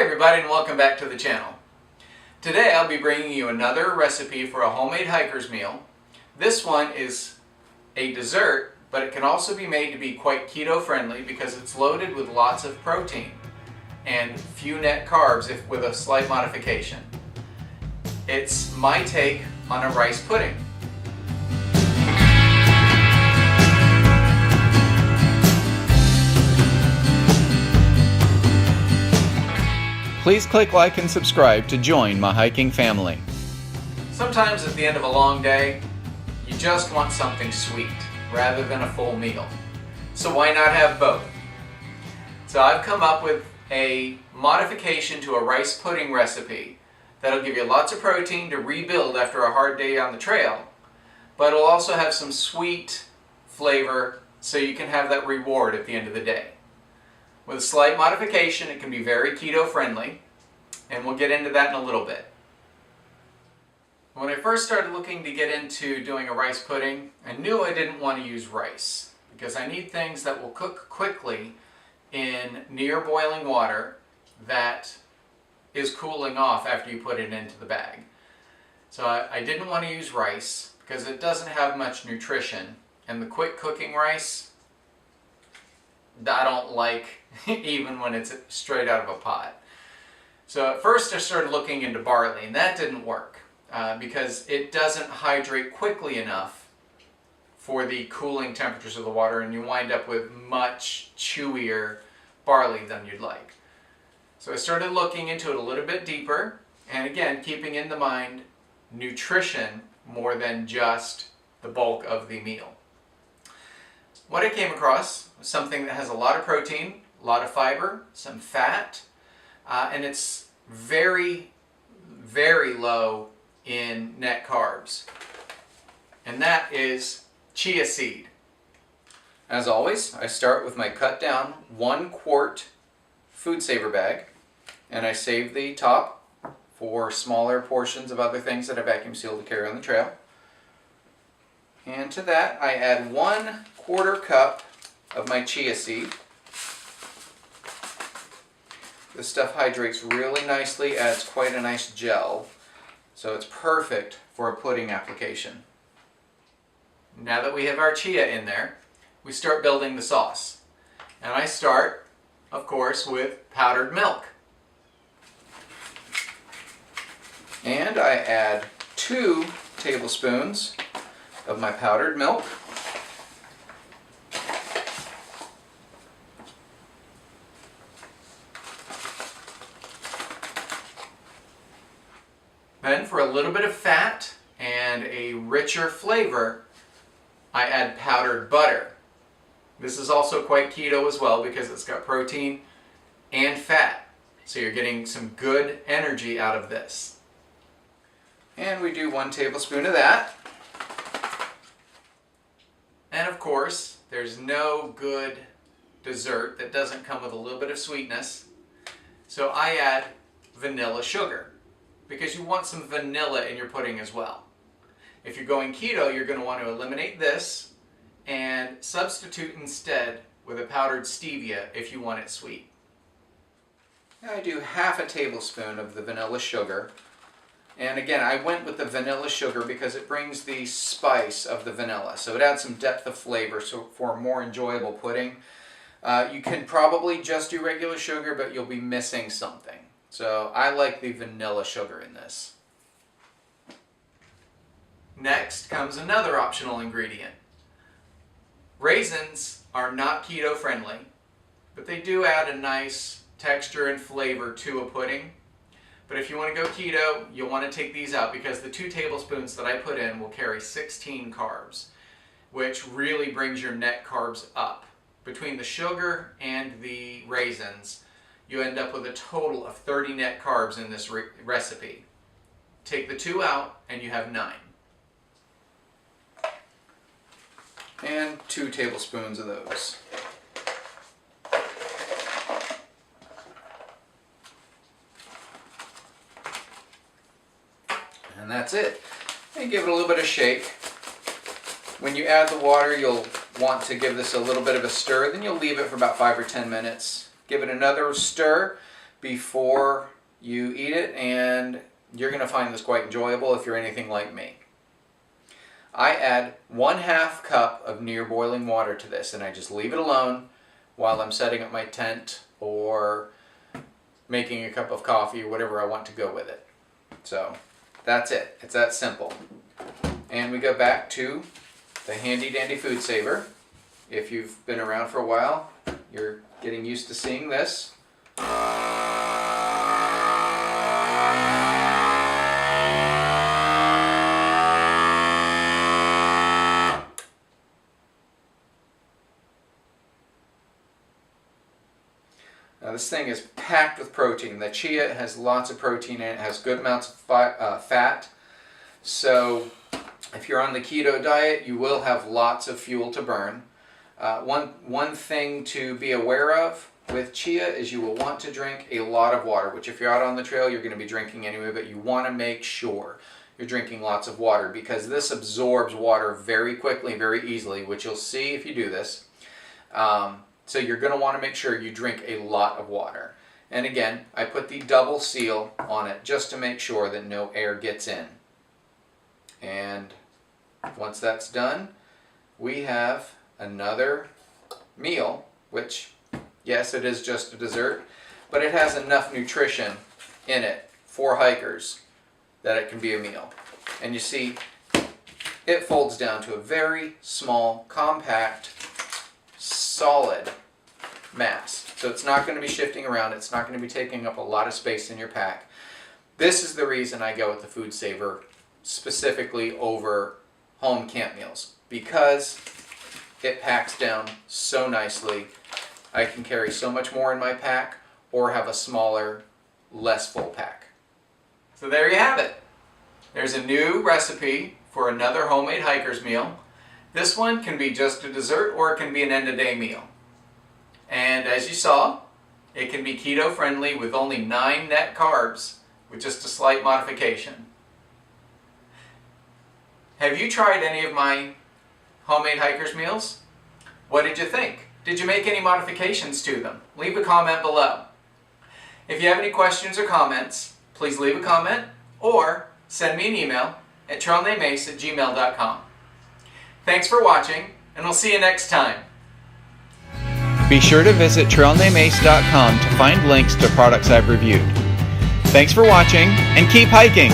everybody, and welcome back to the channel. Today I'll be bringing you another recipe for a homemade hiker's meal. This one is a dessert, but it can also be made to be quite keto friendly because it's loaded with lots of protein and few net carbs with a slight modification. It's my take on a rice pudding. Please click like and subscribe to join my hiking family. Sometimes at the end of a long day, you just want something sweet rather than a full meal. So why not have both? So I've come up with a modification to a rice pudding recipe that'll give you lots of protein to rebuild after a hard day on the trail, but it'll also have some sweet flavor so you can have that reward at the end of the day. With a slight modification, it can be very keto friendly, and we'll get into that in a little bit. When I first started looking to get into doing a rice pudding, I knew I didn't want to use rice because I need things that will cook quickly in near boiling water that is cooling off after you put it into the bag. So I didn't want to use rice because it doesn't have much nutrition, and the quick cooking rice I don't like even when it's straight out of a pot. So at first I started looking into barley, and that didn't work because it doesn't hydrate quickly enough for the cooling temperatures of the water, and you wind up with much chewier barley than you'd like. So I started looking into it a little bit deeper, and again keeping in the mind nutrition more than just the bulk of the meal. What I came across was something that has a lot of protein, a lot of fiber, some fat, and it's very, very low in net carbs. And that is chia seed. As always, I start with my cut down 1 quart food saver bag, and I save the top for smaller portions of other things that I vacuum seal to carry on the trail. And to that I add 1/4 cup of my chia seed. This stuff hydrates really nicely, adds quite a nice gel, so it's perfect for a pudding application. Now that we have our chia in there, we start building the sauce. And I start, of course, with powdered milk. And I add 2 tablespoons of my powdered milk. Then for a little bit of fat and a richer flavor, I add powdered butter. This is also quite keto as well because it's got protein and fat. So you're getting some good energy out of this. And we do 1 tablespoon of that. And of course, there's no good dessert that doesn't come with a little bit of sweetness. So I add vanilla sugar because you want some vanilla in your pudding as well. If you're going keto, you're going to want to eliminate this and substitute instead with a powdered stevia if you want it sweet. Now I do 1/2 tablespoon of the vanilla sugar. And again, I went with the vanilla sugar because it brings the spice of the vanilla. So it adds some depth of flavor for a more enjoyable pudding. You can probably just do regular sugar, but you'll be missing something. So I like the vanilla sugar in this. Next comes another optional ingredient. Raisins are not keto friendly, but they do add a nice texture and flavor to a pudding. But if you want to go keto, you'll want to take these out because the 2 tablespoons that I put in will carry 16 carbs, which really brings your net carbs up. Between the sugar and the raisins, you end up with a total of 30 net carbs in this recipe. Take the 2 out and you have 9. And 2 tablespoons of those. And that's it. And give it a little bit of shake. When you add the water, you'll want to give this a little bit of a stir. Then you'll leave it for about 5 or 10 minutes. Give it another stir before you eat it, and you're going to find this quite enjoyable if you're anything like me. I add 1/2 cup of near boiling water to this, and I just leave it alone while I'm setting up my tent or making a cup of coffee or whatever I want to go with it. So that's it. It's that simple. And we go back to the handy dandy food saver. If you've been around for a while, you're getting used to seeing this. Now this thing is packed with protein. The chia has lots of protein in it. It has good amounts of fat. So if you're on the keto diet, you will have lots of fuel to burn. One thing to be aware of with chia is you will want to drink a lot of water, which if you're out on the trail, you're going to be drinking anyway, but you want to make sure you're drinking lots of water because this absorbs water very quickly, very easily, which you'll see if you do this. So you're going to want to make sure you drink a lot of water. And again, I put the double seal on it just to make sure that no air gets in. And once that's done, we have another meal, which, yes, it is just a dessert, but it has enough nutrition in it for hikers that it can be a meal. And you see, it folds down to a very small, compact, solid mass. So it's not going to be shifting around. It's not going to be taking up a lot of space in your pack. This is the reason I go with the food saver specifically over home camp meals, because it packs down so nicely. I can carry so much more in my pack or have a smaller, less full pack. So there you have it. There's a new recipe for another homemade hiker's meal. This one can be just a dessert or it can be an end-of-day meal. And as you saw, it can be keto friendly with only 9 net carbs with just a slight modification. Have you tried any of my homemade hiker's meals? What did you think? Did you make any modifications to them? Leave a comment below. If you have any questions or comments, please leave a comment or send me an email at trailnamemace@gmail.com. Thanks for watching, and we'll see you next time. Be sure to visit trailnamemace.com to find links to products I've reviewed. Thanks for watching, and keep hiking!